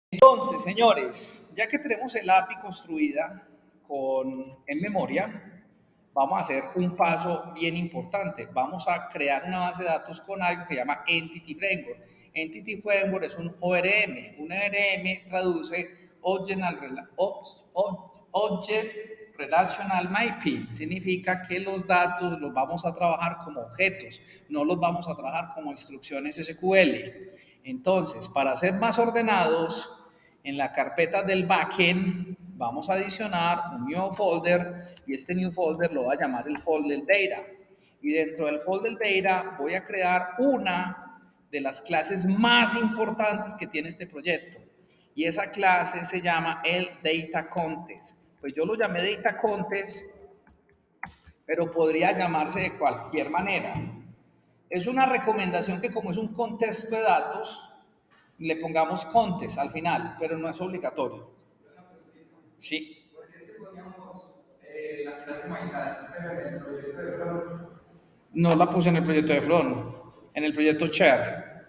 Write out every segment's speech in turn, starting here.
Entonces, señores, ya que tenemos el API construida en memoria, vamos a hacer un paso bien importante. Vamos a crear una base de datos con algo que se llama Entity Framework. Entity Framework es un ORM. Un ORM traduce Object Relational Mapping. Significa que los datos los vamos a trabajar como objetos, no los vamos a trabajar como instrucciones SQL. Entonces, para ser más ordenados, en la carpeta del backend vamos a adicionar un nuevo folder y este new folder lo voy a llamar el folder data. Y dentro del folder data voy a crear una de las clases más importantes que tiene este proyecto. Y esa clase se llama el Data Contest. Pues yo lo llamé Data Contest, pero podría llamarse de cualquier manera. Es una recomendación que como es un contexto de datos, le pongamos contest al final, pero no es obligatorio. Sí. No la puse en el proyecto de front, en el proyecto share,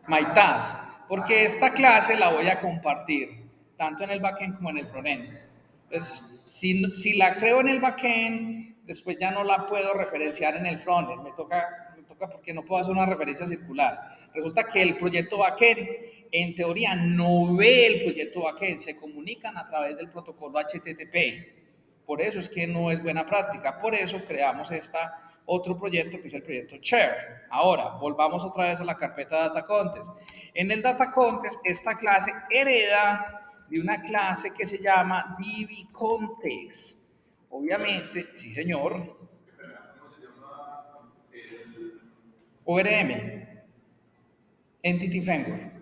my task, porque esta clase la voy a compartir tanto en el backend como en el frontend. Entonces, si la creo en el backend, después ya no la puedo referenciar en el frontend. Me toca porque no puedo hacer una referencia circular. Resulta que el proyecto backend, en teoría, no ve el proyecto backend, se comunican a través del protocolo HTTP. Por eso es que no es buena práctica. Por eso creamos otro proyecto que es el proyecto Share. Ahora, volvamos otra vez a la carpeta Data Contest. En el Data Contest, esta clase hereda de una clase que se llama DB Contest. Obviamente, sí señor. ORM, Entity Framework.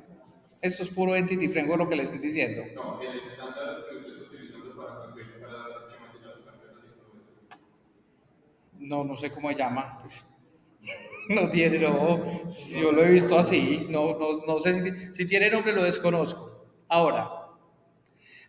Esto es puro Entity Framework lo que le estoy diciendo. No, el estándar que usted está utilizando para construir, para esquematizar las carpetas y todo eso. No sé cómo se llama. Pues, no tiene, no. Yo lo he visto así. No sé si tiene nombre, lo desconozco. Ahora,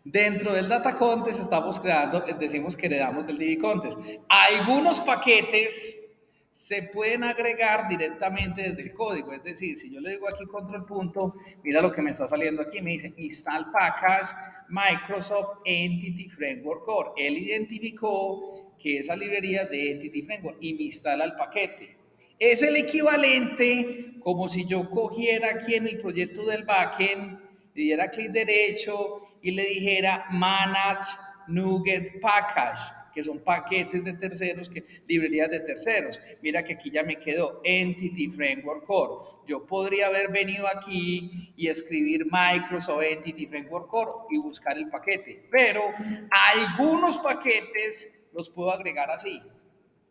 dentro del Data Contest estamos creando, decimos que heredamos del DB Contest. Algunos paquetes se pueden agregar directamente desde el código. Es decir, si yo le digo aquí control punto, mira lo que me está saliendo aquí, me dice install package Microsoft Entity Framework Core. Él identificó que esa librería de Entity Framework y me instala el paquete. Es el equivalente como si yo cogiera aquí en el proyecto del backend, le diera clic derecho y le dijera Manage Nugget Package, que son paquetes de terceros, librerías de terceros. Mira que aquí ya me quedó Entity Framework Core. Yo podría haber venido aquí y escribir Microsoft Entity Framework Core y buscar el paquete, pero algunos paquetes los puedo agregar así,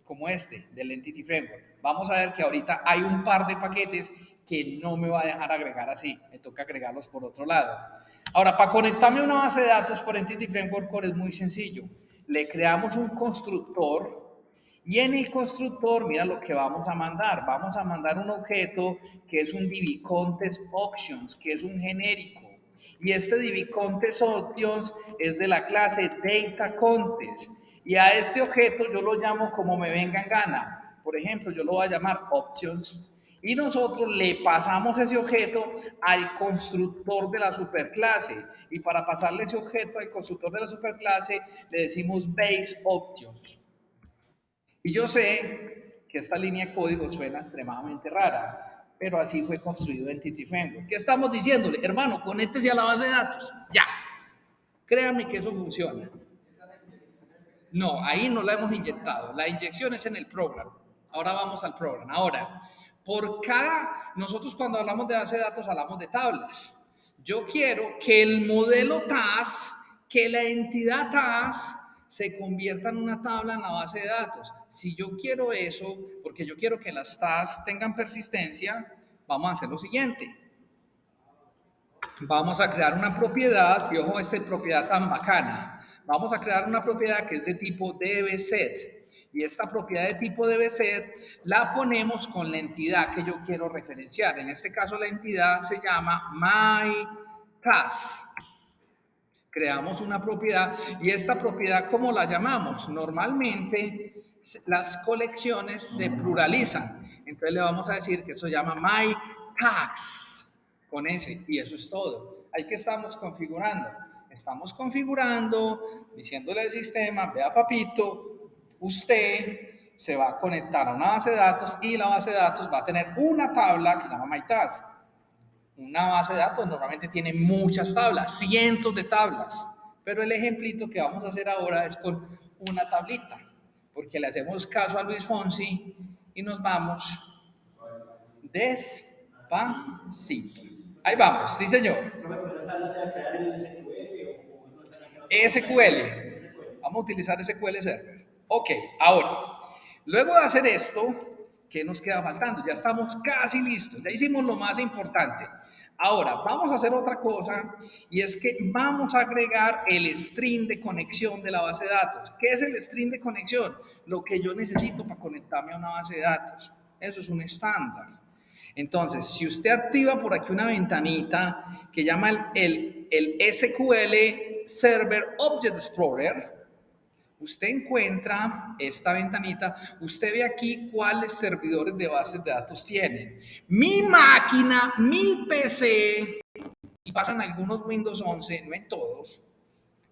como este del Entity Framework. Vamos a ver que ahorita hay un par de paquetes que no me va a dejar agregar así, me toca agregarlos por otro lado. Ahora, para conectarme a una base de datos por Entity Framework Core es muy sencillo. Le creamos un constructor y en el constructor, mira lo que vamos a mandar. Vamos a mandar un objeto que es un DB Contest Options, que es un genérico. Y este DB Contest Options es de la clase Data Contest. Y a este objeto yo lo llamo como me venga en gana. Por ejemplo, yo lo voy a llamar Options. Y nosotros le pasamos ese objeto al constructor de la superclase. Y para pasarle ese objeto al constructor de la superclase, le decimos Base Options. Y yo sé que esta línea de código suena extremadamente rara, pero así fue construido Entity Framework. ¿Qué estamos diciéndole? Hermano, conéctese a la base de datos. Ya. Créanme que eso funciona. No, ahí no la hemos inyectado. La inyección es en el programa. Ahora vamos al programa. Ahora, nosotros cuando hablamos de base de datos hablamos de tablas. Yo quiero que el modelo TAS, que la entidad TAS se convierta en una tabla en la base de datos. Si yo quiero eso, porque yo quiero que las TAS tengan persistencia, vamos a hacer lo siguiente. Vamos a crear una propiedad, y ojo, esta propiedad tan bacana. Vamos a crear una propiedad que es de tipo DBSet. Y esta propiedad de tipo DBSet la ponemos con la entidad que yo quiero referenciar. En este caso la entidad se llama MyTask. Creamos una propiedad y esta propiedad, ¿cómo la llamamos? Normalmente las colecciones se pluralizan. Entonces le vamos a decir que eso se llama MyTask con ese, y eso es todo. Ahí que estamos configurando. Estamos configurando, diciéndole al sistema, vea papito, usted se va a conectar a una base de datos y la base de datos va a tener una tabla que se llama MyTask. Una base de datos normalmente tiene muchas tablas, cientos de tablas, pero el ejemplito que vamos a hacer ahora es con una tablita, porque le hacemos caso a Luis Fonsi y nos vamos despacito. Ahí vamos, sí señor. SQL. Vamos a utilizar SQL Server. Ok, ahora, luego de hacer esto, ¿qué nos queda faltando? Ya estamos casi listos, ya hicimos lo más importante. Ahora, vamos a hacer otra cosa y es que vamos a agregar el string de conexión de la base de datos. ¿Qué es el string de conexión? Lo que yo necesito para conectarme a una base de datos. Eso es un estándar. Entonces, si usted activa por aquí una ventanita que llama el SQL Server Object Explorer, usted encuentra esta ventanita, usted ve aquí cuáles servidores de bases de datos tienen. Mi máquina, mi PC, y pasan algunos Windows 11, no en todos,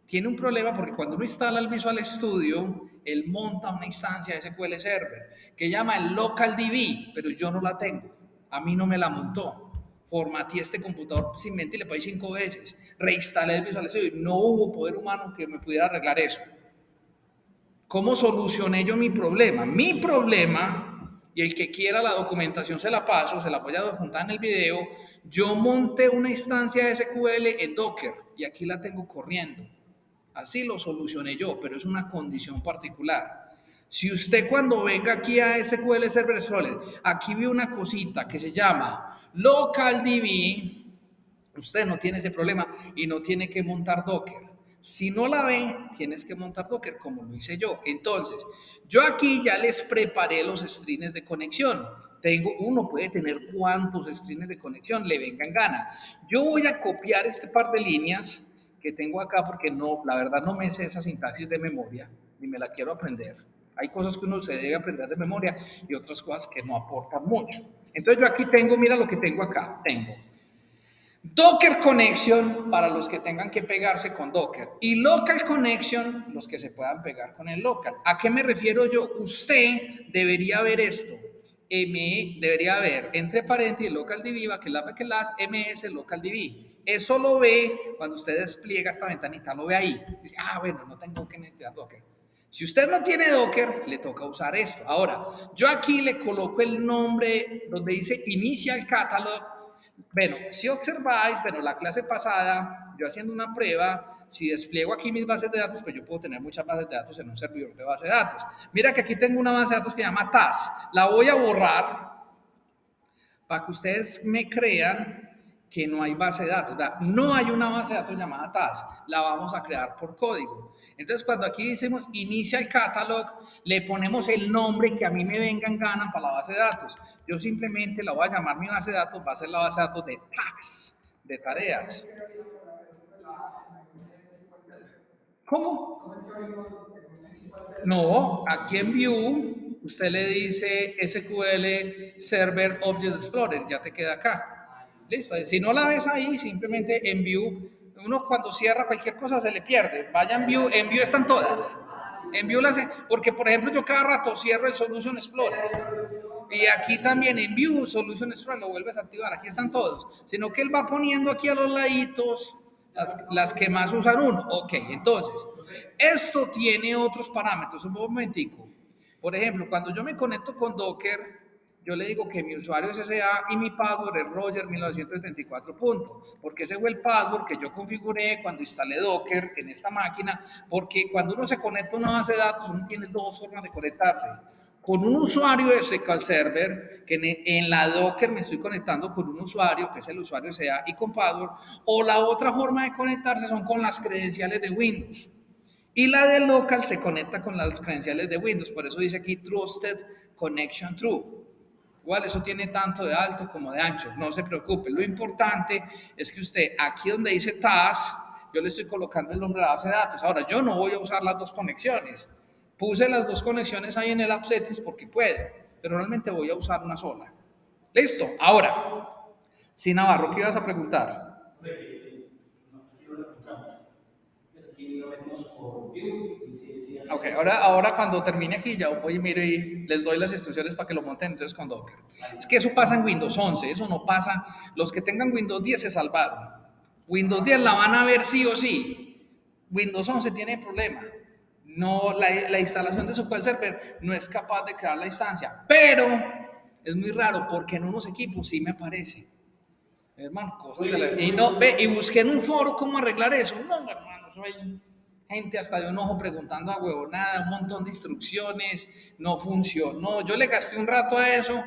tiene un problema porque cuando uno instala el Visual Studio, él monta una instancia de SQL Server que llama el Local DB, pero yo no la tengo. A mí no me la montó. Formateé este computador sin mentir, le pagué 5 veces. Reinstalé el Visual Studio y no hubo poder humano que me pudiera arreglar eso. ¿Cómo solucioné yo mi problema? Mi problema, y el que quiera la documentación se la paso, se la voy a adjuntar en el video, yo monté una instancia de SQL en Docker y aquí la tengo corriendo. Así lo solucioné yo, pero es una condición particular. Si usted cuando venga aquí a SQL Server Explorer, aquí ve una cosita que se llama LocalDB, usted no tiene ese problema y no tiene que montar Docker. Si no la ve, tienes que montar Docker como lo hice yo. Entonces, yo aquí ya les preparé los strings de conexión. Uno puede tener cuantos strings de conexión le vengan gana. Yo voy a copiar este par de líneas que tengo acá porque no, la verdad no me sé esa sintaxis de memoria ni me la quiero aprender. Hay cosas que uno se debe aprender de memoria y otras cosas que no aportan mucho. Entonces yo aquí tengo, mira lo que tengo acá, tengo Docker Connection para los que tengan que pegarse con Docker y Local Connection los que se puedan pegar con el local. ¿A qué me refiero yo? Usted debería ver esto. Debería ver entre paréntesis local DB, que las ms local DB. Eso lo ve cuando usted despliega esta ventanita, lo ve ahí. Dice, bueno, no tengo que necesitar Docker. Si usted no tiene Docker, le toca usar esto. Ahora, yo aquí le coloco el nombre donde dice Initial Catalog. Bueno, si observáis, la clase pasada, yo haciendo una prueba, si despliego aquí mis bases de datos, pues yo puedo tener muchas bases de datos en un servidor de base de datos. Mira que aquí tengo una base de datos que se llama TAS. La voy a borrar para que ustedes me crean que no hay base de datos. No hay una base de datos llamada TAS. La vamos a crear por código. Entonces, cuando aquí decimos Initial Catalog, le ponemos el nombre que a mí me venga en gana para la base de datos. Yo simplemente la voy a llamar mi base de datos, va a ser la base de datos de tags, de tareas. ¿Cómo? No, aquí en View, usted le dice SQL Server Object Explorer, ya te queda acá. Listo, si no la ves ahí, simplemente en View, uno cuando cierra cualquier cosa se le pierde. Vaya en View están todas. En View porque por ejemplo yo cada rato cierro el Solution Explorer. Y aquí también en View Solution Explorer lo vuelves a activar, aquí están todos. Sino que él va poniendo aquí a los laditos las que más usan uno. Ok, entonces, esto tiene otros parámetros. Un momentico. Por ejemplo, cuando yo me conecto con Docker, yo le digo que mi usuario es SSA y mi password es Roger1974. Porque ese fue el password que yo configuré cuando instalé Docker en esta máquina. Porque cuando uno se conecta a una base de datos, uno tiene dos formas de conectarse. Con un usuario de SQL Server, que en la Docker me estoy conectando con un usuario, que es el usuario SEA, y con password, o la otra forma de conectarse son con las credenciales de Windows. Y la de local se conecta con las credenciales de Windows, por eso dice aquí Trusted Connection True. Igual eso tiene tanto de alto como de ancho, no se preocupe. Lo importante es que usted, aquí donde dice TAS, yo le estoy colocando el nombre de la base de datos. Ahora, yo no voy a usar las dos conexiones. Puse las dos conexiones ahí en el app settings porque puedo, pero realmente voy a usar una sola. Listo. Ahora, sí, Navarro, ¿qué ibas a preguntar? Ok, ahora cuando termine aquí ya voy y miro y les doy las instrucciones para que lo monten entonces con Docker. Es que eso pasa en Windows 11, eso no pasa. Los que tengan Windows 10 se salvaron. Windows 10 la van a ver sí o sí. Windows 11 tiene problema. No, la instalación de SQL Server no es capaz de crear la instancia, pero es muy raro porque en unos equipos sí me aparece. Hermano, cosas de la... Y no, ve, y busqué en un foro cómo arreglar eso. No, hermano, soy gente hasta de un ojo preguntando a huevonada, un montón de instrucciones, no funcionó. Yo le gasté un rato a eso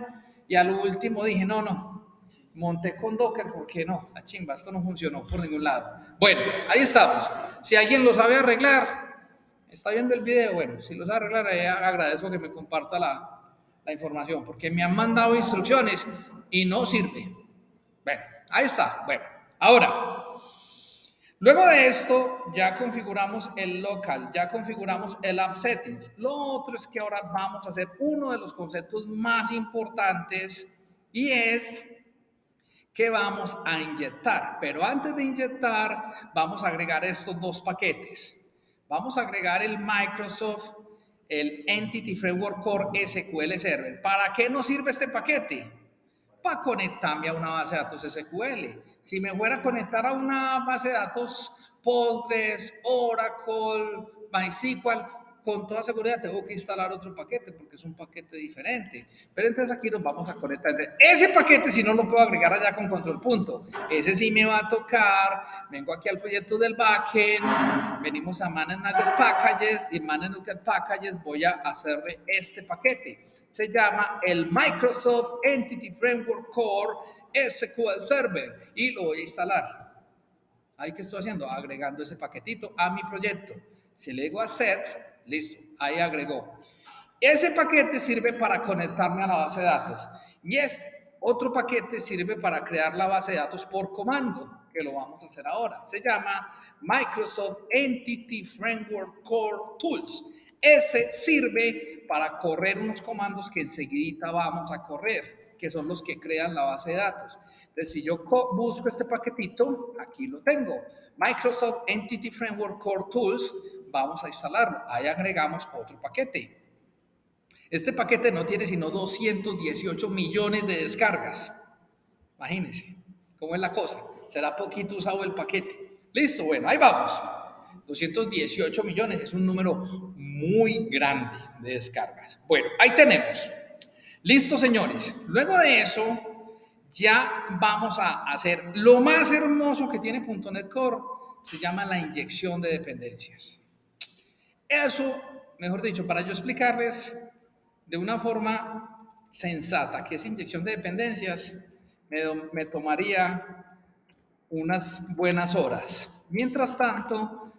y a lo último dije, no, monté con Docker porque no, la chimba, esto no funcionó por ningún lado. Bueno, ahí estamos. Si alguien lo sabe arreglar, está viendo el video, bueno, si lo sabe arreglar, agradezco que me comparta la información, porque me han mandado instrucciones y no sirve. Bueno, ahí está. Bueno, ahora, luego de esto, ya configuramos el local, ya configuramos el app settings. Lo otro es que ahora vamos a hacer uno de los conceptos más importantes y es que vamos a inyectar. Pero antes de inyectar, vamos a agregar estos dos paquetes. Vamos a agregar el Microsoft, el Entity Framework Core SQL Server. ¿Para qué nos sirve este paquete? Para conectarme a una base de datos SQL. Si me fuera a conectar a una base de datos Postgres, Oracle, MySQL, con toda seguridad tengo que instalar otro paquete porque es un paquete diferente. Pero entonces aquí nos vamos a conectar. Ese paquete si no lo puedo agregar allá con control punto. Ese sí me va a tocar. Vengo aquí al proyecto del backend. Venimos a Manage Nugget Packages y Manage Nugget Packages voy a hacerle este paquete. Se llama el Microsoft Entity Framework Core SQL Server y lo voy a instalar. Ahí que estoy haciendo, agregando ese paquetito a mi proyecto. Si le digo a set, listo, ahí agregó. Ese paquete sirve para conectarme a la base de datos y este otro paquete sirve para crear la base de datos por comando, que lo vamos a hacer ahora. Se llama Microsoft Entity Framework Core Tools. Ese sirve para correr unos comandos que enseguida vamos a correr, que son los que crean la base de datos. Entonces, si yo busco este paquetito, aquí lo tengo. Microsoft Entity Framework Core Tools, vamos a instalarlo. Ahí agregamos otro paquete. Este paquete no tiene sino 218 millones de descargas. Imagínense cómo es la cosa. Será poquito usado el paquete. Listo, bueno, ahí vamos. 218 millones es un número muy grande de descargas. Bueno, ahí tenemos. Listo, señores. Luego de eso, ya vamos a hacer lo más hermoso que tiene .NET Core. Se llama la inyección de dependencias. Eso, mejor dicho, para yo explicarles de una forma sensata que es inyección de dependencias, me tomaría unas buenas horas. Mientras tanto,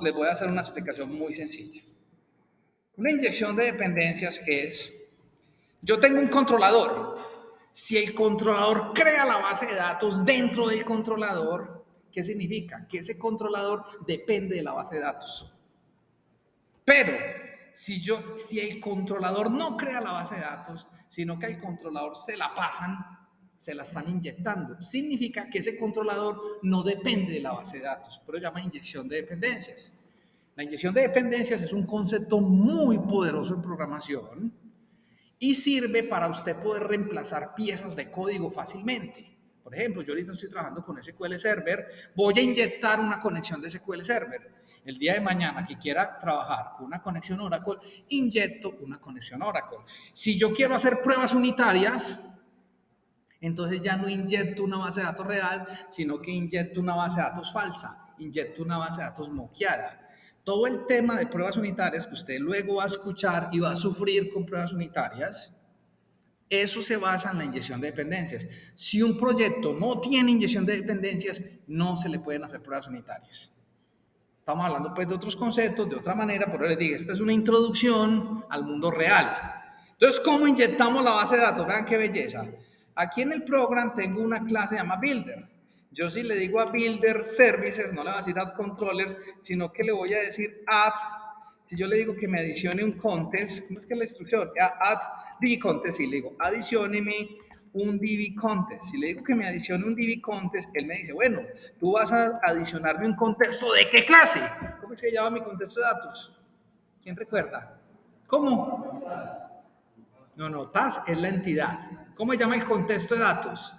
les voy a hacer una explicación muy sencilla. Una inyección de dependencias es, yo tengo un controlador. Si el controlador crea la base de datos dentro del controlador, ¿qué significa? Que ese controlador depende de la base de datos. Pero si el controlador no crea la base de datos, sino que el controlador se la están inyectando, significa que ese controlador no depende de la base de datos, pero llama inyección de dependencias. La inyección de dependencias es un concepto muy poderoso en programación y sirve para usted poder reemplazar piezas de código fácilmente. Por ejemplo, yo ahorita estoy trabajando con SQL Server, voy a inyectar una conexión de SQL Server. El día de mañana que quiera trabajar con una conexión Oracle, inyecto una conexión Oracle. Si yo quiero hacer pruebas unitarias, entonces ya no inyecto una base de datos real, sino que inyecto una base de datos falsa, inyecto una base de datos moqueada. Todo el tema de pruebas unitarias que usted luego va a escuchar y va a sufrir con pruebas unitarias, eso se basa en la inyección de dependencias. Si un proyecto no tiene inyección de dependencias, no se le pueden hacer pruebas unitarias. Estamos hablando pues de otros conceptos, de otra manera, pero les digo, esta es una introducción al mundo real. Entonces, ¿cómo inyectamos la base de datos? Vean qué belleza. Aquí en el programa tengo una clase llamada Builder. Yo si le digo a Builder Services, no le voy a decir Add Controller, sino que le voy a decir Add. Si yo le digo que me adicione un contest, ¿cómo es que la instrucción? Add DB contest, y le digo, adicióneme un DB contest. Si le digo que me adicione un DB contest, él me dice, bueno, tú vas a adicionarme un contexto ¿de qué clase? ¿Cómo es que llama mi contexto de datos? ¿Quién recuerda? ¿Cómo? No, TAS es la entidad. ¿Cómo se llama el contexto de datos?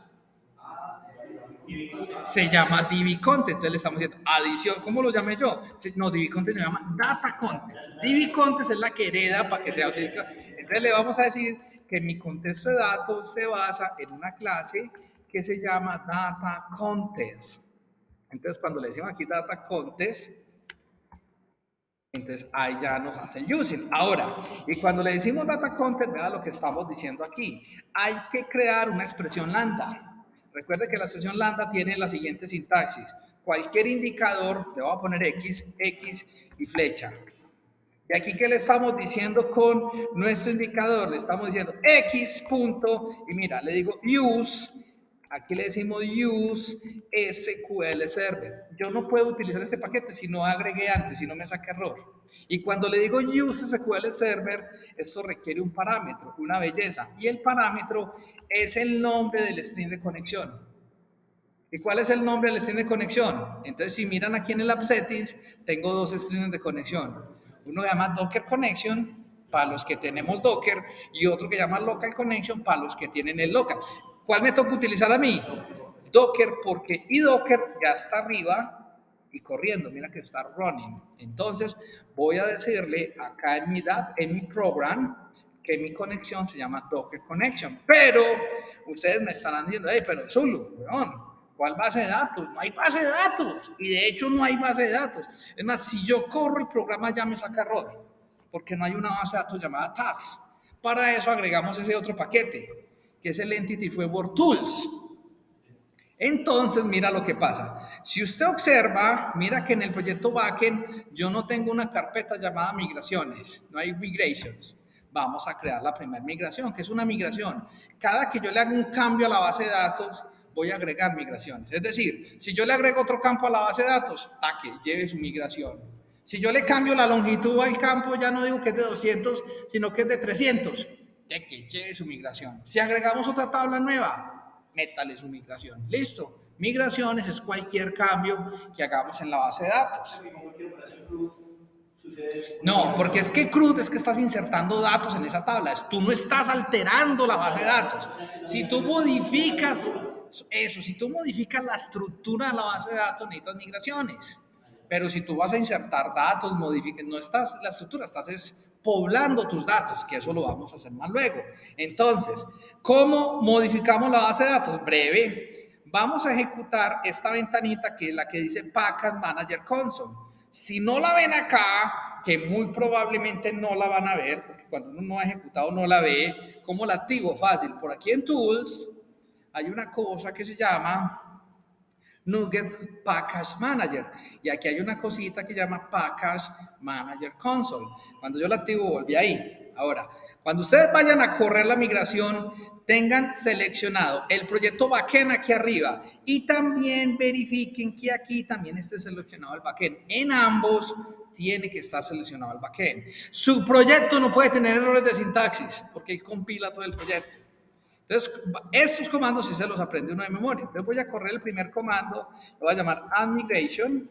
Se llama DB Content, entonces le estamos diciendo adición, ¿cómo lo llamé yo? No, DB Content se llama Data Context. DB Context es la que hereda para que sea. Entonces le vamos a decir que mi contexto de datos se basa en una clase que se llama Data Context. Entonces cuando le decimos aquí Data Context, entonces ahí ya nos hace el using. Ahora, y cuando le decimos Data Context, vea lo que estamos diciendo aquí. Hay que crear una expresión lambda. Recuerde que la expresión lambda tiene la siguiente sintaxis. Cualquier indicador, le voy a poner X y flecha. Y aquí, ¿qué le estamos diciendo con nuestro indicador? Le estamos diciendo X punto, y mira, le digo use, aquí le decimos use SQL Server. Yo no puedo utilizar este paquete si no agregué antes, si no me saca error. Y cuando le digo use SQL Server, esto requiere un parámetro, una belleza. Y el parámetro es el nombre del string de conexión. ¿Y cuál es el nombre del string de conexión? Entonces, si miran aquí en el app settings, tengo dos strings de conexión. Uno se llama Docker Connection, para los que tenemos Docker, y otro que se llama Local Connection, para los que tienen el local. ¿Cuál me toca utilizar a mí? Docker, porque Docker ya está arriba y corriendo, mira que está running. Entonces, voy a decirle acá en mi program, que mi conexión se llama Docker Connection. Pero ustedes me estarán diciendo, hey, pero Zulu, ¿cuál base de datos? No hay base de datos. Y de hecho no hay base de datos. Es más, si yo corro el programa ya me saca error, porque no hay una base de datos llamada tags. Para eso agregamos ese otro paquete, que es el Entity Framework Tools. Entonces, mira lo que pasa. Si usted observa, mira que en el proyecto backend yo no tengo una carpeta llamada migraciones, no hay migrations. Vamos a crear la primera migración, que es una migración. Cada que yo le haga un cambio a la base de datos, voy a agregar migraciones. Es decir, si yo le agrego otro campo a la base de datos, taque, lleve su migración. Si yo le cambio la longitud al campo, ya no digo que es de 200, sino que es de 300, que lleve su migración. Si agregamos otra tabla nueva, métale su migración. Listo. Migraciones es cualquier cambio que hagamos en la base de datos. No, porque es que CRUD es que estás insertando datos en esa tabla. Tú no estás alterando la base de datos. Si tú modificas eso, si tú modificas la estructura de la base de datos, necesitas migraciones. Pero si tú vas a insertar datos, no estás la estructura, estás poblando tus datos, que eso lo vamos a hacer más luego. Entonces, ¿cómo modificamos la base de datos? Breve. Vamos a ejecutar esta ventanita que es la que dice Package Manager Console. Si no la ven acá, que muy probablemente no la van a ver, porque cuando uno no ha ejecutado no la ve, ¿cómo la activo? Fácil. Por aquí en Tools hay una cosa que se llama NuGet Package Manager. Y aquí hay una cosita que se llama Package Manager Console. Cuando yo la activo, volví ahí. Ahora, cuando ustedes vayan a correr la migración, tengan seleccionado el proyecto backend aquí arriba y también verifiquen que aquí también esté seleccionado el backend. En ambos tiene que estar seleccionado el backend. Su proyecto no puede tener errores de sintaxis porque él compila todo el proyecto. Entonces, estos comandos sí se los aprende uno de memoria. Entonces voy a correr el primer comando, lo voy a llamar add migration,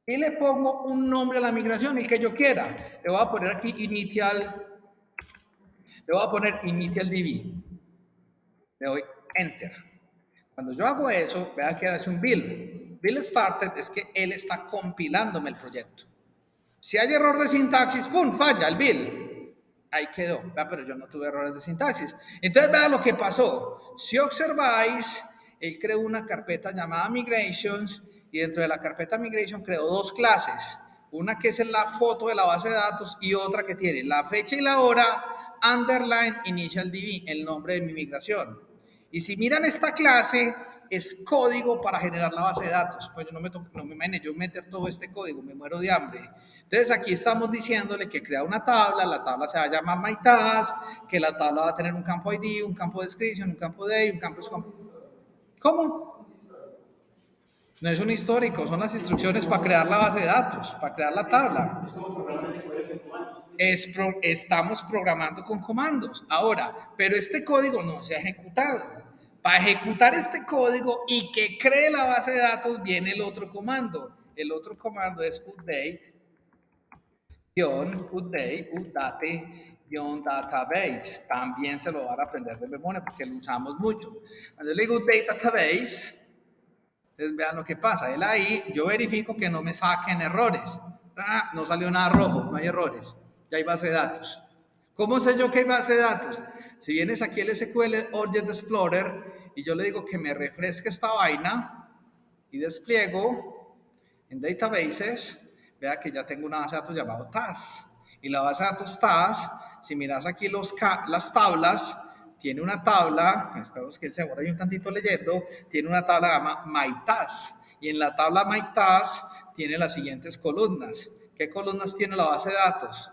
y le pongo un nombre a la migración, el que yo quiera. Le voy a poner aquí initial DB. Le doy enter. Cuando yo hago eso, vea que hace un build. Build started es que él está compilándome el proyecto. Si hay error de sintaxis, ¡pum!, falla el build. Ahí quedó, pero yo no tuve errores de sintaxis. Entonces, vean lo que pasó. Si observáis, él creó una carpeta llamada Migrations y dentro de la carpeta Migration creó dos clases. Una que es la foto de la base de datos y otra que tiene la fecha y la hora, underline initial DB, el nombre de mi migración. Y si miran esta clase, es código para generar la base de datos. Pues yo no me imagino yo meter todo este código, me muero de hambre. Entonces aquí estamos diciéndole que crea una tabla, la tabla se va a llamar MyTask, que la tabla va a tener un campo ID, un campo description, un campo day, un campo... ¿Cómo? No es un histórico, son las instrucciones para crear la base de datos, para crear la tabla. Estamos programando con comandos. Ahora, pero este código no se ha ejecutado. Para ejecutar este código y que cree la base de datos viene el otro comando. El otro comando es update update, update, database. También se lo van a aprender de memoria porque lo usamos mucho. Cuando le digo update database, entonces vean lo que pasa. Él ahí, yo verifico que no me saquen errores. No salió nada rojo, no hay errores. Ya hay base de datos. ¿Cómo sé yo que hay base de datos? Si vienes aquí el SQL Object Explorer y yo le digo que me refresque esta vaina y despliego en Databases, vea que ya tengo una base de datos llamada TAS. Y la base de datos TAS, si miras aquí las tablas, tiene una tabla, esperamos que él se demore un tantito leyendo, tiene una tabla llamada MyTask. Y en la tabla MyTask tiene las siguientes columnas. ¿Qué columnas tiene la base de datos?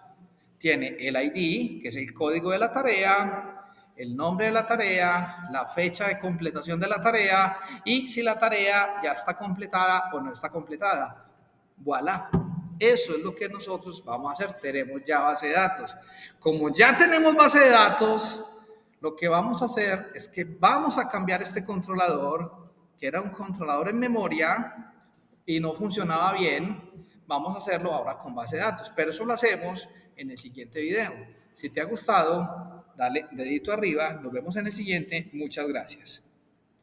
Tiene el ID, que es el código de la tarea, el nombre de la tarea, la fecha de completación de la tarea y si la tarea ya está completada o no está completada. Voilà. Eso es lo que nosotros vamos a hacer. Tenemos ya base de datos. Como ya tenemos base de datos, lo que vamos a hacer es que vamos a cambiar este controlador, que era un controlador en memoria y no funcionaba bien. Vamos a hacerlo ahora con base de datos, pero eso lo hacemos en el siguiente video. Si te ha gustado, dale dedito arriba. Nos vemos en el siguiente. Muchas gracias.